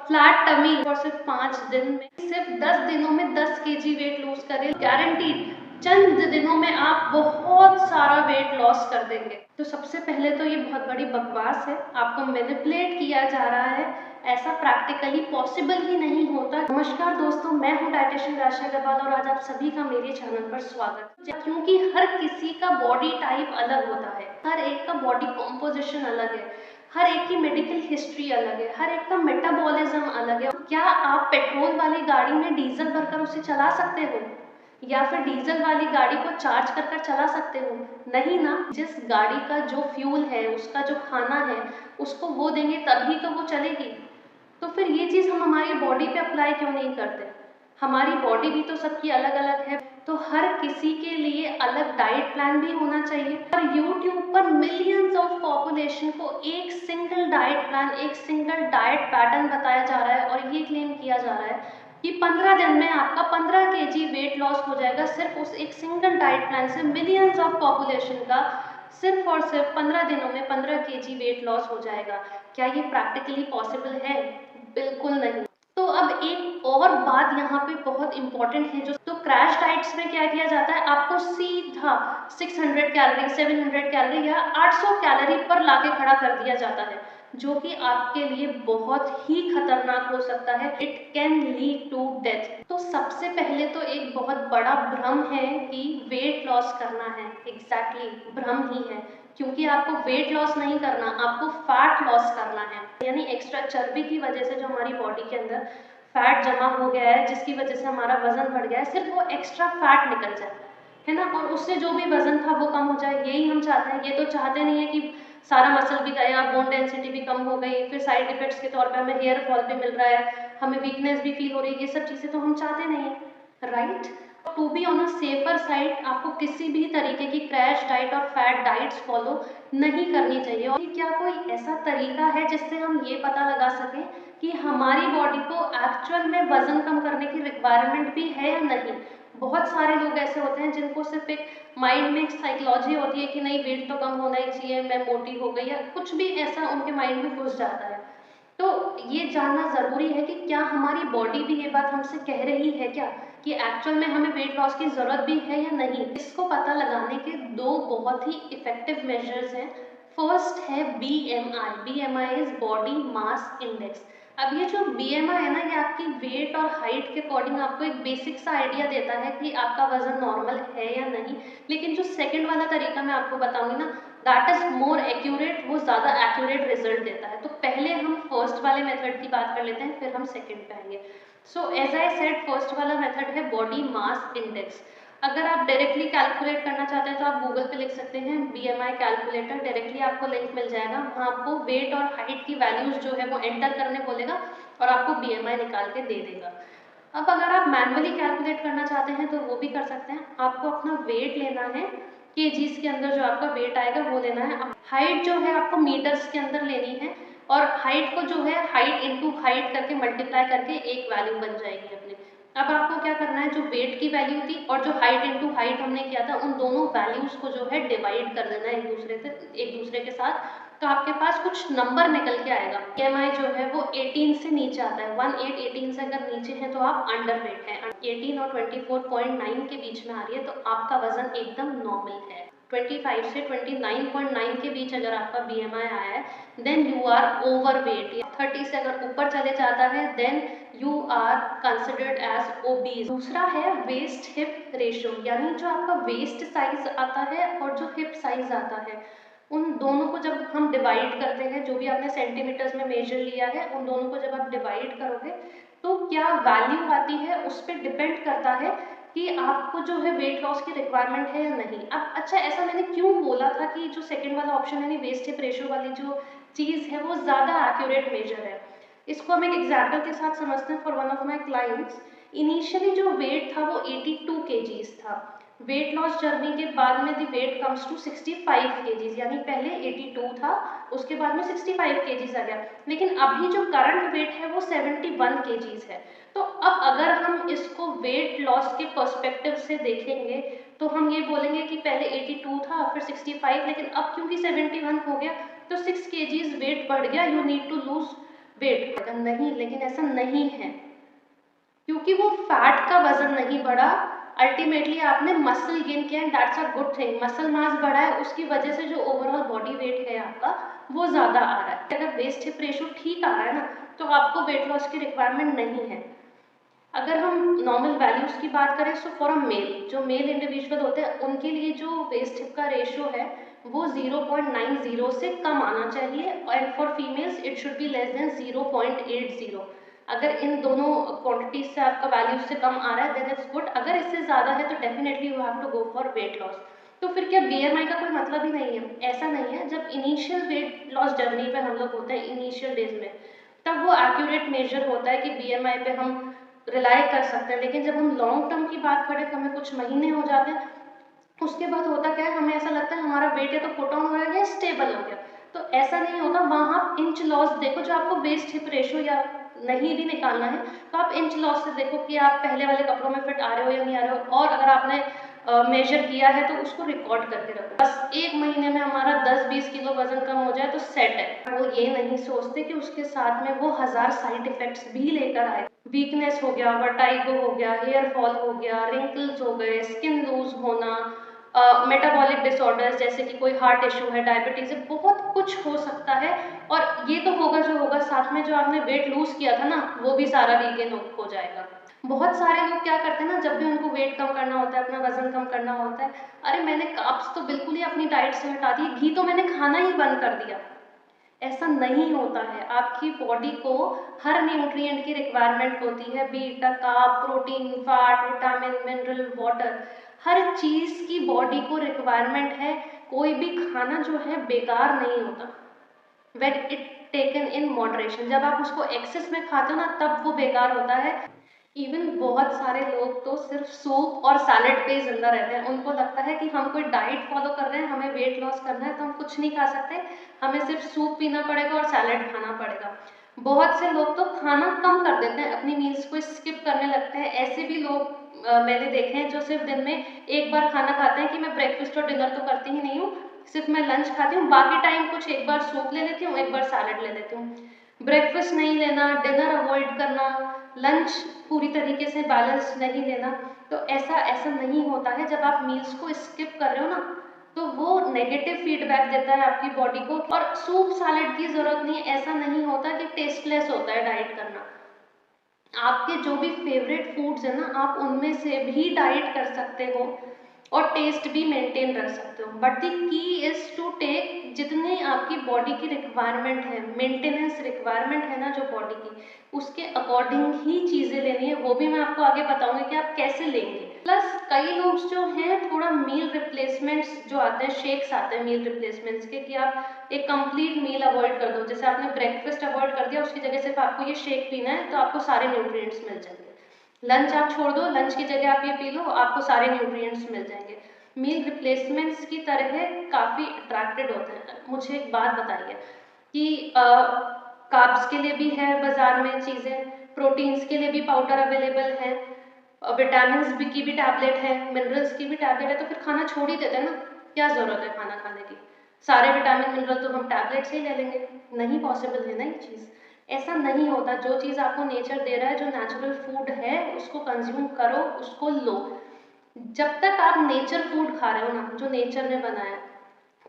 Flat tummy और सिर्फ 5 दिन में, सिर्फ 10 दिनों में 10 केजी वेट लूज करें, गारंटीड चंद दिनों में आप बहुत सारा वेट लॉस कर देंगे। तो सबसे पहले तो ये बहुत बड़ी बकवास है, आपको मैनिपुलेट किया जा रहा है, ऐसा प्रैक्टिकली पॉसिबल ही नहीं होता। नमस्कार दोस्तों, मैं हूँ डाइटिशियन राशि अग्रवाल और आज आप सभी का मेरे चैनल पर स्वागत है। क्योंकि हर किसी का बॉडी टाइप अलग होता है, हर एक का बॉडी कॉम्पोजिशन अलग है, हर एक की मेडिकल हिस्ट्री अलग है, हर एक का मेटाबॉलिज्म अलग है। क्या आप पेट्रोल वाली गाड़ी में डीजल भरकर उसे चला सकते हो या फिर डीजल वाली गाड़ी को चार्ज कर कर चला सकते हो? नहीं ना। जिस गाड़ी का जो फ्यूल है, उसका जो खाना है, उसको वो देंगे तभी तो वो चलेगी। तो फिर ये चीज़ हम हमारी बॉडी पे अप्लाई क्यों नहीं करते? हमारी बॉडी भी तो सबकी अलग अलग है, तो हर किसी के लिए अलग डाइट प्लान भी होना चाहिए। और यूट्यूब पर मिलियंस ऑफ पॉपुलेशन को एक सिंगल डाइट प्लान, एक सिंगल डाइट पैटर्न बताया जा रहा है और ये क्लेम किया जा रहा है कि 15 दिन में आपका 15 केजी वेट लॉस हो जाएगा सिर्फ उस एक सिंगल डाइट प्लान से। मिलियंस ऑफ पॉपुलेशन का सिर्फ और सिर्फ 15 दिनों में 15 केजी वेट लॉस हो जाएगा। क्या ये प्रैक्टिकली पॉसिबल है? बिल्कुल नहीं। तो अब एक और बात यहाँ पे बहुत इंपॉर्टेंट है, जो तो क्रैश डाइट्स में क्या किया जाता है, आपको सीधा 600 कैलोरी, 700 कैलोरी या 800 कैलोरी पर लाके खड़ा कर दिया जाता है, जो कि आपके लिए बहुत ही खतरनाक हो सकता है। It can lead to death. तो सबसे पहले तो एक बहुत बड़ा भ्रम है कि वेट लॉस करना है। एग्जैक्टली भ्रम ही है, क्योंकि आपको वेट लॉस नहीं करना, आपको फैट लॉस करना है। यानी एक्स्ट्रा चर्बी की वजह से जो हमारी बॉडी के अंदर फैट जमा हो गया है, जिसकी वजह से हमारा वजन बढ़ गया है, सिर्फ वो एक्स्ट्रा फैट निकल जाए, है ना, और उससे जो भी वजन था वो कम हो जाए। यही हम चाहते हैं। ये तो चाहते नहीं है कि सारा मसल भी गया, बोन डेंसिटी भी कम हो गई, फिर साइड इफेक्ट्स के तौर पे हमें हेयर फॉल भी मिल रहा है, हमें वीकनेस भी फील हो रही है। ये सब चीज़ें तो हम चाहते नहीं है, right? To be on a safer side, आपको किसी भी तरीके की क्रैश डाइट और फैट डाइट्स फॉलो नहीं करनी चाहिए। और क्या कोई ऐसा तरीका है जिससे हम ये पता लगा सकें कि हमारी बॉडी को एक्चुअल में वजन कम करने की रिक्वायरमेंट भी है या नहीं? बहुत सारे लोग ऐसे होते हैं जिनको सिर्फ एक माइंड में एक साइकोलॉजी होती है कि नहीं, वेट तो कम होना ही चाहिए, मैं मोटी हो गई, या कुछ भी ऐसा उनके माइंड में घुस जाता है। तो ये जानना ज़रूरी है कि क्या हमारी बॉडी भी ये बात हमसे कह रही है क्या कि एक्चुअल में हमें वेट लॉस की ज़रूरत भी है या नहीं। इसको पता लगाने के दो बहुत ही इफ़ेक्टिव मेजर्स हैं। फर्स्ट है BMI। BMI is body mass index. अब ये जो BMI है ना, ये आपकी वेट और हाइट के अकॉर्डिंग आपको एक बेसिक सा आइडिया देता है कि आपका वजन नॉर्मल है या नहीं। लेकिन जो सेकंड वाला तरीका मैं आपको बताऊंगी ना, दैट इज मोर एक्यूरेट, वो ज़्यादा एक्यूरेट रिजल्ट देता है। तो पहले हम फर्स्ट वाले मेथड की बात कर लेते हैं, फिर हम सेकंड पे आएंगे। So as I said, first वाला मेथड है बॉडी मास इंडेक्स। अगर आप डायरेक्टली कैलकुलेट करना चाहते हैं तो आप गूगल पे लिख सकते हैं BMI कैलकुलेटर, डायरेक्टली आपको लिंक मिल जाएगा। वहाँ आपको वेट और हाइट की वैल्यूज जो है वो एंटर करने बोलेगा और आपको BMI निकाल के दे देगा। अब अगर आप मैनुअली कैलकुलेट करना चाहते हैं तो वो भी कर सकते हैं। आपको अपना वेट लेना है, केजीज के अंदर जो आपका वेट आएगा वो लेना है। हाइट जो है आपको मीटर्स के अंदर लेनी है, और हाइट को जो है हाइट इंटू हाइट करके मल्टीप्लाई करके एक वैल्यू बन जाएगी अपने। अब आपको क्या करना है, जो वेट की वैल्यू थी और जो हाइट इंटू हाइट हमने किया था, उन दोनों वैल्यूज को जो है डिवाइड कर देना है एक दूसरे के साथ। तो आपके पास कुछ नंबर निकल के आएगा। BMI जो है वो 18 से नीचे आता है। 18 से अगर नीचे है तो आप अंडर वेट है। 18 और 24.9 के बीच में आ रही है तो आपका वजन एकदम नॉर्मल है। 25 से 29.9 के बीच अगर आपका BMI आया है, then you are over weight. 30 से अगर ऊपर चले जाता है, then you are considered as obese. दूसरा है वेस्ट हिप रेशियो, यानी जो आपका वेस्ट साइज आता है और जो हिप साइज आता है, उन दोनों को जब हम डिवाइड करते हैं, जो भी आपने सेंटीमीटर्स में मेजर लिया है, उन दोनों को जब आप डिवाइड करोगे तो क्या वैल्यू आती है उस पर डिपेंड करता है कि आपको जो है वेट लॉस की रिक्वायरमेंट है या नहीं। अब अच्छा, ऐसा मैंने क्यों बोला था कि जो सेकंड वाला ऑप्शन है, वेस्ट हिप रेशियो वाली जो चीज़ है, वो ज़्यादा एक्यूरेट मेजर है। इसको हम एक एग्जाम्पल के साथ समझते हैं। For one of my clients, initially जो वेट था वो 82 kgs था। वेट लॉस जर्नी के बाद में the weight comes to 65 kgs, यानी पहले 82 था, उसके बाद में 65 kgs आ गया। लेकिन अभी जो करंट वेट है वो 71 kgs है। तो अब अगर हम इसको वेट लॉस के पर्सपेक्टिव से देखेंगे तो हम ये बोलेंगे कि पहले 82 था, फिर 65, लेकिन अब क्योंकि 71 हो गया तो 6 kgs वेट बढ़ गया। You need to lose weight नहीं, लेकिन ऐसा नहीं है, क्योंकि वो फैट का वजन नहीं बढ़ा, अल्टीमेटली आपने मसल गेन किया, and that's a good thing. Muscle mass बढ़ा है, उसकी वजह से जो ओवरऑल बॉडी वेट है आपका वो ज़्यादा आ रहा है। अगर वेस्ट हिप रेशो ठीक आ रहा है ना, तो आपको वेट लॉस की रिक्वायरमेंट नहीं है। अगर हम नॉर्मल वैल्यूज़ की बात करें, सो फॉर अ मेल, जो मेल इंडिविजुअल होते हैं उनके लिए जो वेस्ट हिप का रेशो है वो 0.90 से कम आना चाहिए, and for females it should be less than 0.80। अगर इन दोनों क्वांटिटीज से आपका वैल्यू से कम आ रहा है देन इट्स गुड। अगर इससे ज़्यादा है तो definitely you have to go for weight loss. तो फिर क्या BMI का कोई मतलब ही नहीं है? ऐसा नहीं है। जब इनिशियल वेट लॉस जर्नी पे हम लोग होते हैं इनिशियल डेज में, तब वो एक्यूरेट मेजर होता है कि BMI पे हम रिलाई कर सकते हैं। लेकिन जब हम लॉन्ग टर्म की बात करें तो हमें कुछ महीने हो जाते हैं, उसके बाद होता क्या है, हमें ऐसा लगता है हमारा वेट है तो पुट ऑन हो गया या स्टेबल हो गया। तो ऐसा नहीं होता। वहाँ आप इंच लॉस देखो, जो आपको वेस्ट हिप रेशो या नहीं भी निकालना है तो आप इंच लॉस से देखो कि आप पहले वाले कपड़ों में फिट आ रहे हो या नहीं आ रहे हो, और अगर आपने मेजर किया है तो उसको रिकॉर्ड करके रखो। बस एक महीने में हमारा 10-20 किलो वजन कम हो जाए तो सेट है। वो ये नहीं सोचते कि उसके साथ में वो 1000 साइड इफेक्ट्स भी लेकर आए। वीकनेस हो गया, वर्टाइगो हो गया, हेयर फॉल हो गया, रिंकल्स हो गए, स्किन लूज होना, मेटाबॉलिक डिसऑर्डर्स जैसे कि कोई हार्ट इशू है, डायबिटीज है, बहुत कुछ हो सकता है। और ये तो होगा जो होगा, साथ में जो आपने वेट लूज किया था ना वो भी सारा रीगेन हो जाएगा। बहुत सारे लोग क्या करते हैं ना, जब भी उनको वेट कम करना होता है, अपना वजन कम करना होता है, अरे मैंने कार्ब्स तो बिल्कुल ही अपनी डाइट से हटा दी, घी तो मैंने खाना ही बंद कर दिया। ऐसा नहीं होता है। आपकी बॉडी को हर न्यूट्रिएंट की रिक्वायरमेंट होती है, beta carb, protein, fat, vitamin, mineral, water, हर चीज की बॉडी को रिक्वायरमेंट है। कोई भी खाना जो है बेकार नहीं होता, when it taken in moderation. जब आप उसको एक्सेस में खाते हो ना तब वो बेकार होता है। इवन बहुत सारे लोग तो सिर्फ सूप और सैलेड पे ही जिंदा रहते हैं। उनको लगता है कि हम कोई डाइट फॉलो कर रहे हैं, हमें वेट लॉस करना है तो हम कुछ नहीं खा सकते, हमें सिर्फ सूप पीना पड़ेगा और सैलेड खाना पड़ेगा। बहुत से लोग तो खाना कम कर देते हैं, अपनी मील्स को स्किप करने लगते हैं। ऐसे भी लोग मैंने देखे हैं जो सिर्फ दिन में एक बार खाना खाते हैं कि मैं ब्रेकफास्ट और डिनर तो करती ही नहीं हूँ, सिर्फ मैं लंच खाती हूँ, बाकी टाइम कुछ एक बार सूप ले लेती हूँ, एक बार सैलेड ले लेती हूँ। ब्रेकफास्ट नहीं लेना, डिनर अवॉइड करना, लंच पूरी तरीके से बैलेंस नहीं लेना। तो ऐसा ऐसा नहीं होता है। जब आप मील्स को स्किप कर रहे हो ना तो वो नेगेटिव फीडबैक देता है आपकी बॉडी को। और सूप सैलेड की जरूरत नहीं है, ऐसा नहीं होता कि टेस्टलेस होता है डाइट करना। आपके जो भी फेवरेट फूड्स है ना, आप उनमें से भी डाइट कर सकते हो और टेस्ट भी मेंटेन रख सकते हो। But the key is to take जितने आपकी बॉडी की रिक्वायरमेंट है, मेंटेनेंस रिक्वायरमेंट है ना जो बॉडी की, उसके अकॉर्डिंग ही चीज़ें लेनी है। वो भी मैं आपको आगे बताऊंगी कि आप कैसे लेंगे। प्लस कई लोग जो हैं थोड़ा मील रिप्लेसमेंट्स जो आते हैं, शेक्स आते हैं मील रिप्लेसमेंट्स के, कि आप एक कंप्लीट मील अवॉइड कर दो। जैसे आपने ब्रेकफास्ट अवॉइड कर दिया, उसकी जगह सिर्फ आपको ये शेक पीना है तो आपको सारे न्यूट्रिएंट्स मिल जाएंगे। लंच आप छोड़ दो, लंच की जगह आप ये पी लो, आपको सारे न्यूट्रिएंट्स मिल जाएंगे। मील रिप्लेसमेंट्स की तरह काफ़ी अट्रैक्टेड होते हैं। मुझे एक बात बताइए कि कार्ब्स के लिए भी है बाजार में चीज़ें, प्रोटीन्स के लिए भी पाउडर अवेलेबल है, विटामिन की भी टैबलेट है, मिनरल्स की भी टैबलेट है, तो फिर खाना छोड़ ही देते हैं ना। क्या ज़रूरत है खाना खाने की? सारे विटामिन मिनरल तो हम टैबलेट से ही ले लेंगे। नहीं पॉसिबल है ना ये चीज़। ऐसा नहीं होता। जो चीज़ आपको नेचर दे रहा है, जो नेचुरल फूड है, उसको कंज्यूम करो, उसको लो। जब तक आप नेचर फूड खा रहे हो ना, जो नेचर ने बनाया,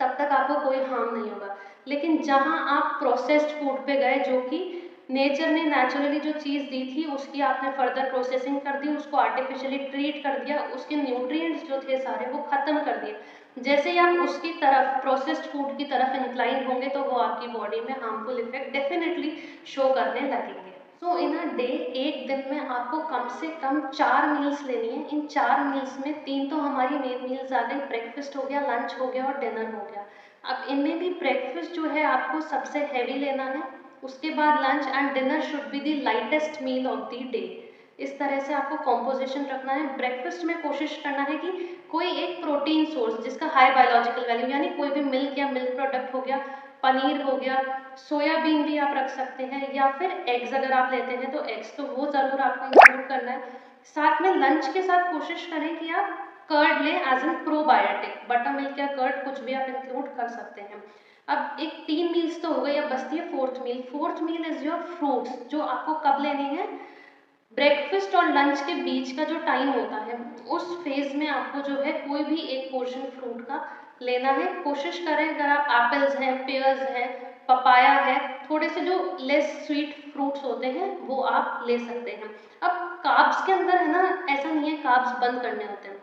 तब तक आपको कोई हार्म नहीं होगा। लेकिन जहाँ आप प्रोसेस्ड फूड पे गए, जो कि नेचर ने नेचुरली जो चीज़ दी थी उसकी आपने फर्दर प्रोसेसिंग कर दी, उसको आर्टिफिशियली ट्रीट कर दिया, उसके न्यूट्रिएंट्स जो थे सारे वो ख़त्म कर दिए। जैसे ही आप उसकी तरफ, प्रोसेस्ड फूड की तरफ इंक्लाइन होंगे तो वो आपकी बॉडी में हार्मफुल इफेक्ट डेफिनेटली शो करने लगेंगे। सो इन अ डे, एक दिन में आपको कम से कम 4 मील्स लेनी है। इन 4 मील्स में 3 तो हमारी मेन मील्स आ गई, ब्रेकफास्ट हो गया, लंच हो गया और डिनर हो गया। अब इनमें भी ब्रेकफास्ट जो है आपको सबसे हैवी लेना है, उसके बाद lunch and dinner should be the lightest meal of the day. इस तरह से आपको कॉम्पोजिशन रखना है। ब्रेकफास्ट में कोशिश करना है कि कोई एक प्रोटीन सोर्स जिसका हाई बायोलॉजिकल वैल्यू, यानी कोई भी मिल्क या मिल्क प्रोडक्ट हो गया, पनीर हो गया, सोयाबीन भी आप रख सकते हैं, या फिर एग्स अगर आप लेते हैं तो एग्स तो वो ज़रूर आपको इंक्लूड करना है। साथ में लंच के साथ कोशिश करें कि आप कर्ड लें as an probiotic, butter milk या कर्ड कुछ भी आप इंक्लूड कर सकते हैं। अब एक 3 मील्स तो हो गई, अब बचती है fourth meal. Fourth meal is your fruits, जो आपको कब लेने हैं, ब्रेकफास्ट और लंच के बीच का जो टाइम होता है उस फेज में आपको जो है कोई भी एक पोर्शन फ्रूट का लेना है। कोशिश करें अगर आप एप्पल्स हैं, पेयर्स हैं, पपाया है, थोड़े से जो लेस स्वीट फ्रूट्स होते हैं वो आप ले सकते हैं। अब कार्ब्स के अंदर है ना, ऐसा नहीं है कार्ब्स बंद करने होते हैं,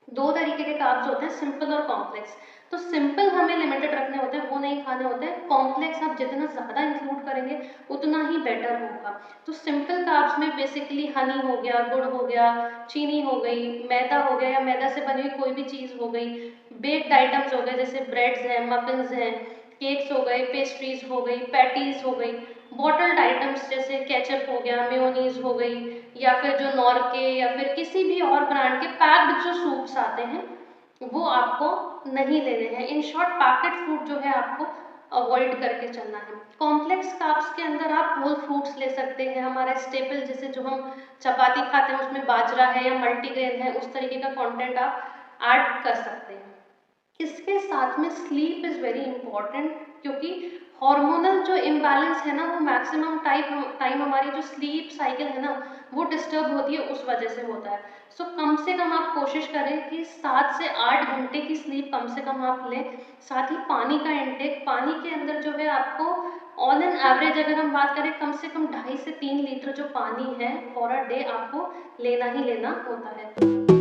दो तरीके के कार्ब्स होते हैं, सिंपल और कॉम्प्लेक्स। तो सिंपल हमें लिमिटेड रखने होते हैं, वो नहीं खाने होते हैं। कॉम्प्लेक्स आप जितना ज़्यादा इंक्लूड करेंगे उतना ही बेटर होगा। तो सिंपल कार्ब्स में बेसिकली हनी हो गया, गुड़ हो गया, चीनी हो गई, मैदा हो गया या मैदा से बनी हुई कोई भी चीज़ हो गई, बेक्ड आइटम्स हो गए जैसे ब्रेड्स हैं, मफिन्स हैं, केक्स हो गए, पेस्ट्रीज हो गई, पैटीज हो गई, बॉटल्ड आइटम्स जैसे केचप हो गया, मेयोनीज हो गई, या फिर जो नॉर्के या फिर किसी भी और ब्रांड के पैक्ड जो सूप्स आते हैं वो आपको नहीं लेने हैं। इन शॉर्ट पैकेट फूड जो है आपको अवॉइड करके चलना है। कॉम्प्लेक्स कार्ब्स के अंदर आप होल फ्रूट्स ले सकते हैं, हमारा स्टेपल जैसे जो हम चपाती खाते हैं उसमें बाजरा है या मल्टीग्रेन है, उस तरीके का कंटेंट आप ऐड कर सकते हैं। इसके साथ में स्लीप इज़ वेरी इंपॉर्टेंट, क्योंकि हार्मोनल जो इम्बैलेंस है ना वो मैक्सिमम टाइम हमारी जो स्लीप साइकिल है ना वो डिस्टर्ब होती है, उस वजह से होता है। सो कम से कम आप कोशिश करें कि 7 से 8 घंटे की स्लीप कम से कम आप लें। साथ ही पानी का इंटेक, पानी के अंदर जो है आपको ऑन एन एवरेज अगर हम बात करें कम से कम 2.5 से 3 लीटर जो पानी है फॉर अ डे आपको लेना ही लेना होता है।